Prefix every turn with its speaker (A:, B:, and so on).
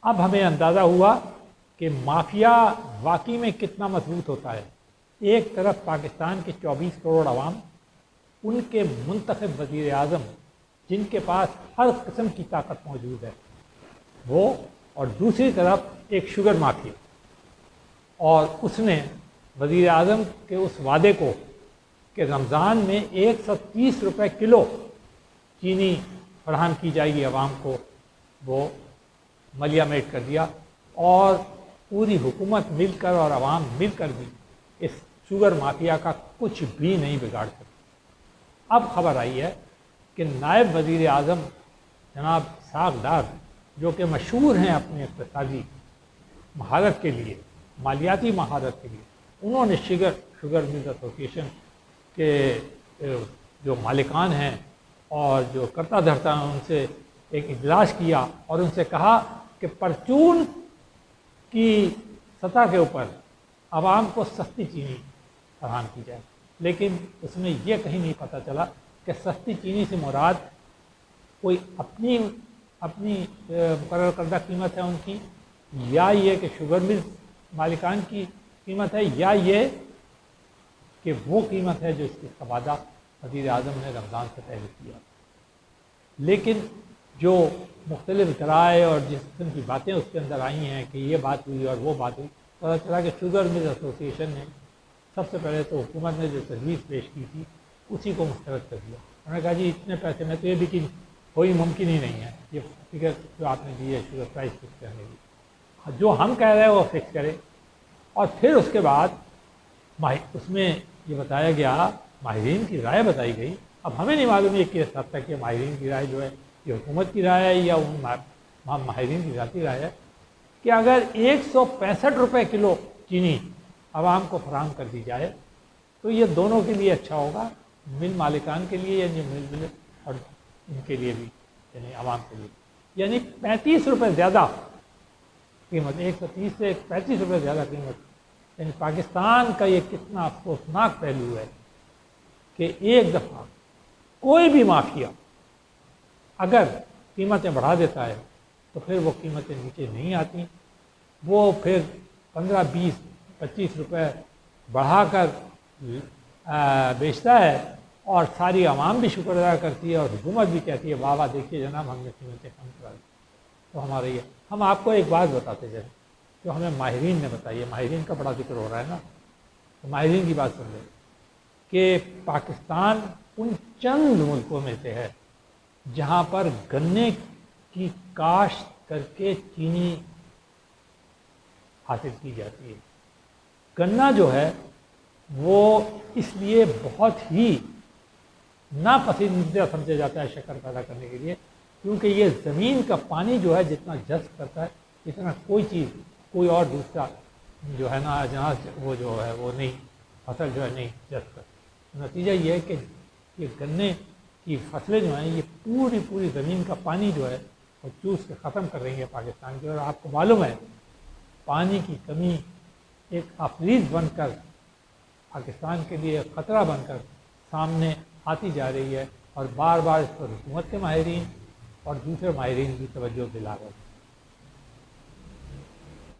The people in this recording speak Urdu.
A: اب ہمیں اندازہ ہوا کہ مافیا واقعی میں کتنا مضبوط ہوتا ہے۔ ایک طرف پاکستان کے 24 کروڑ عوام، ان کے منتخب وزیر اعظم جن کے پاس ہر قسم کی طاقت موجود ہے وہ، اور دوسری طرف ایک شوگر مافیا، اور اس نے وزیر اعظم کے اس وعدے کو کہ رمضان میں 130 روپے کلو چینی فراہم کی جائے گی عوام کو، وہ ملیا میٹ کر دیا، اور پوری حکومت مل کر اور عوام مل کر بھی اس شوگر مافیا کا کچھ بھی نہیں بگاڑ سکتی۔ اب خبر آئی ہے کہ نائب وزیر اعظم جناب اسحاق ڈار، جو کہ مشہور ہیں اپنے اقتصادی مہارت کے لیے، مالیاتی مہارت کے لیے، انہوں نے شوگر ملز ایسوسی ایشن کے جو مالکان ہیں اور جو کرتا دھرتا ہیں ان سے ایک اجلاس کیا اور ان سے کہا کہ پرچون کی سطح کے اوپر عوام کو سستی چینی فراہم کی جائے، لیکن اس میں یہ کہیں نہیں پتہ چلا کہ سستی چینی سے مراد کوئی اپنی مقرر کردہ قیمت ہے ان کی، یا یہ کہ شوگر ملز مالکان کی قیمت ہے، یا یہ کہ وہ قیمت ہے جو اس کا وعدہ وزیر اعظم نے رمضان سے پہلے کیا۔ لیکن جو مختلف ذرائع اور جس قسم کی باتیں اس کے اندر آئی ہیں کہ یہ بات ہوئی اور وہ بات ہوئی، پتہ چلا کہ شوگر ملز ایسوسی ایشن نے سب سے پہلے تو حکومت نے جو تجویز پیش کی تھی اسی کو مسترد کر دیا۔ انہوں نے کہا جی اتنے پیسے میں تو یہ بھی کہ کوئی ممکن ہی نہیں ہے، یہ فگر جو آپ نے دی ہے شوگر پرائز فکس کرنے کی، جو ہم کہہ رہے ہیں وہ فکس کرے۔ اور پھر اس کے بعد اس میں یہ بتایا گیا، ماہرین کی رائے بتائی گئی۔ اب ہمیں نہیں معلوم ہے کہ اس حد تک کہ ماہرین کی رائے جو ہے یہ حکومت کی رائے ہے یا ان ماہرین کی ذاتی رائے ہے، کہ اگر 165 روپے کلو چینی عوام کو فراہم کر دی جائے تو یہ دونوں کے لیے اچھا ہوگا، مل مالکان کے لیے یعنی مل اور ان کے لیے بھی، یعنی عوام کے لیے، یعنی 35 روپے زیادہ قیمت، 130 سے 35 روپے زیادہ قیمت۔ یعنی پاکستان کا یہ کتنا افسوسناک پہلو ہے کہ ایک دفعہ کوئی بھی مافیا اگر قیمتیں بڑھا دیتا ہے تو پھر وہ قیمتیں نیچے نہیں آتی، وہ پھر 15 20 25 روپے بڑھا کر بیچتا ہے اور ساری عوام بھی شکر ادا کرتی ہے اور حکومت بھی کہتی ہے واہ واہ دیکھیے جناب ہم نے قیمتیں کم کرا دی۔ تو ہمارے یہ ہم آپ کو ایک بات بتاتے جائیں جو ہمیں ماہرین نے بتائی ہے، ماہرین کا بڑا ذکر ہو رہا ہے نا، تو ماہرین کی بات سن لیں کہ پاکستان ان چند ملکوں میں سے ہے جہاں پر گنے کی کاشت کر کے چینی حاصل کی جاتی ہے۔ گنا جو ہے وہ اس لیے بہت ہی ناپسندیدہ سمجھا جاتا ہے شکر پیدا کرنے کے لیے، کیونکہ یہ زمین کا پانی جو ہے جتنا جذب کرتا ہے اتنا کوئی چیز، کوئی اور دوسرا جو ہے نا جہاز وہ جو ہے وہ نہیں، فصل جو ہے نہیں جذب کرتی۔ نتیجہ یہ ہے کہ یہ گنے کی فصلیں جو ہیں یہ پوری زمین کا پانی جو ہے وہ چوس کے ختم کر رہی ہے پاکستان کی، اور آپ کو معلوم ہے پانی کی کمی ایک آفرید بن کر پاکستان کے لیے خطرہ بن کر سامنے آتی جا رہی ہے، اور بار بار اس پر حکومت کے ماہرین اور دوسرے ماہرین بھی توجہ دلا رہے ہیں۔